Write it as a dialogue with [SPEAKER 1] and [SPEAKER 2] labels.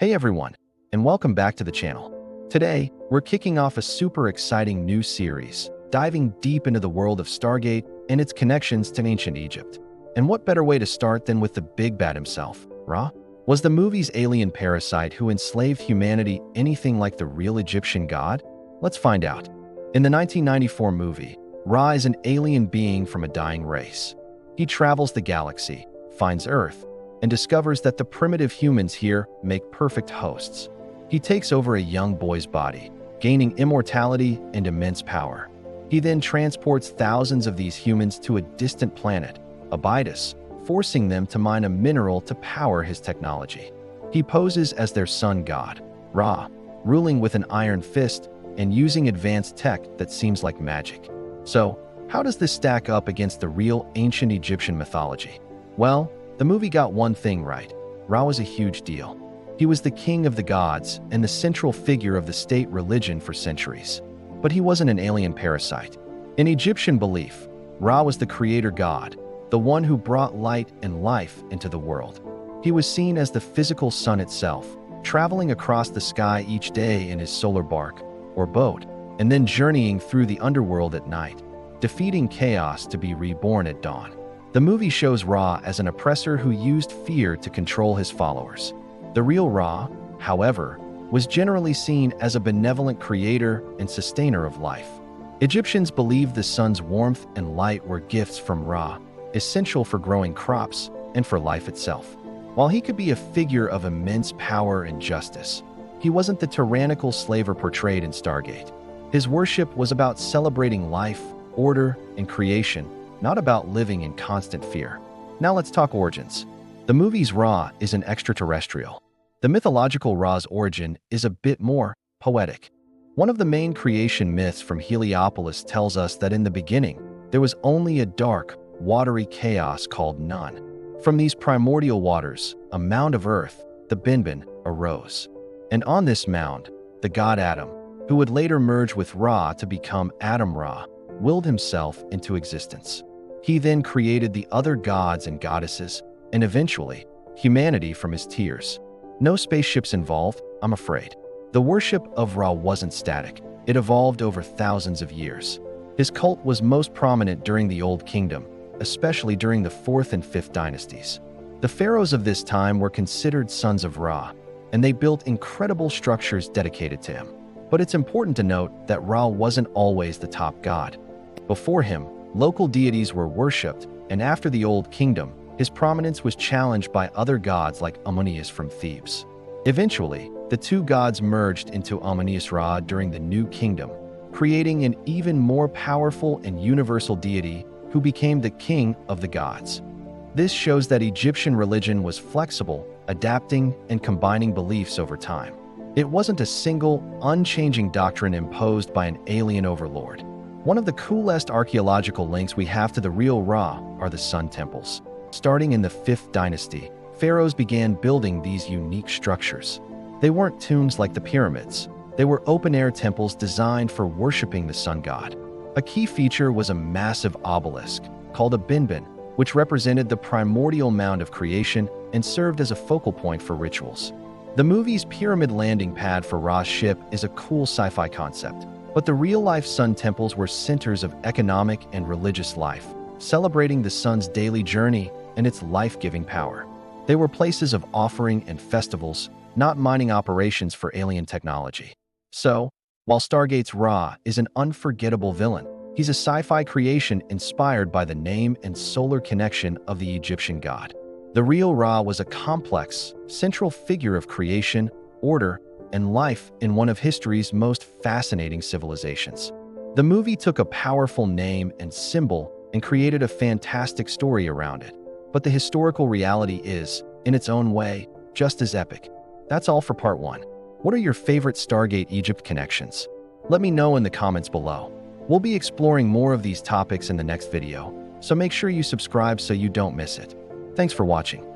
[SPEAKER 1] Hey everyone, and welcome back to the channel. Today, we're kicking off a super exciting new series, diving deep into the world of Stargate and its connections to ancient Egypt. And what better way to start than with the big bad himself, Ra? Was the movie's alien parasite who enslaved humanity anything like the real Egyptian god? Let's find out. In the 1994 movie, Ra is an alien being from a dying race. He travels the galaxy, finds Earth, and discovers that the primitive humans here make perfect hosts. He takes over a young boy's body, gaining immortality and immense power. He then transports thousands of these humans to a distant planet, Abydos, forcing them to mine a mineral to power his technology. He poses as their sun god, Ra, ruling with an iron fist and using advanced tech that seems like magic. So, how does this stack up against the real ancient Egyptian mythology? Well, the movie got one thing right. Ra was a huge deal. He was the king of the gods and the central figure of the state religion for centuries. But he wasn't an alien parasite. In Egyptian belief, Ra was the creator god, the one who brought light and life into the world. He was seen as the physical sun itself, traveling across the sky each day in his solar bark, or boat, and then journeying through the underworld at night, defeating chaos to be reborn at dawn. The movie shows Ra as an oppressor who used fear to control his followers. The real Ra, however, was generally seen as a benevolent creator and sustainer of life. Egyptians believed the sun's warmth and light were gifts from Ra, essential for growing crops and for life itself. While he could be a figure of immense power and justice, he wasn't the tyrannical slaver portrayed in Stargate. His worship was about celebrating life, order, and creation, not about living in constant fear. Now let's talk origins. The movie's Ra is an extraterrestrial. The mythological Ra's origin is a bit more poetic. One of the main creation myths from Heliopolis tells us that in the beginning, there was only a dark, watery chaos called Nun. From these primordial waters, a mound of earth, the Binbin, arose. And on this mound, the god Adam, who would later merge with Ra to become Adam-Ra, willed himself into existence. He then created the other gods and goddesses, and eventually, humanity from his tears. No spaceships involved, I'm afraid. The worship of Ra wasn't static. It evolved over thousands of years. His cult was most prominent during the Old Kingdom, especially during the 4th and 5th dynasties. The pharaohs of this time were considered sons of Ra, and they built incredible structures dedicated to him. But it's important to note that Ra wasn't always the top god. Before him, local deities were worshipped, and after the Old Kingdom, his prominence was challenged by other gods like Amunias from Thebes. Eventually, the two gods merged into Amunias-Ra during the New Kingdom, creating an even more powerful and universal deity who became the king of the gods. This shows that Egyptian religion was flexible, adapting and combining beliefs over time. It wasn't a single, unchanging doctrine imposed by an alien overlord. One of the coolest archaeological links we have to the real Ra are the sun temples. Starting in the 5th dynasty, pharaohs began building these unique structures. They weren't tombs like the pyramids. They were open-air temples designed for worshipping the sun god. A key feature was a massive obelisk, called a Binbin, which represented the primordial mound of creation and served as a focal point for rituals. The movie's pyramid landing pad for Ra's ship is a cool sci-fi concept. But the real-life sun temples were centers of economic and religious life, celebrating the sun's daily journey and its life-giving power. They were places of offering and festivals, not mining operations for alien technology. So, while Stargate's Ra is an unforgettable villain, he's a sci-fi creation inspired by the name and solar connection of the Egyptian god. The real Ra was a complex, central figure of creation, order, and life in one of history's most fascinating civilizations. The movie took a powerful name and symbol and created a fantastic story around it. But the historical reality is, in its own way, just as epic. That's all for part 1. What are your favorite Stargate Egypt connections? Let me know in the comments below. We'll be exploring more of these topics in the next video, so make sure you subscribe so you don't miss it. Thanks for watching.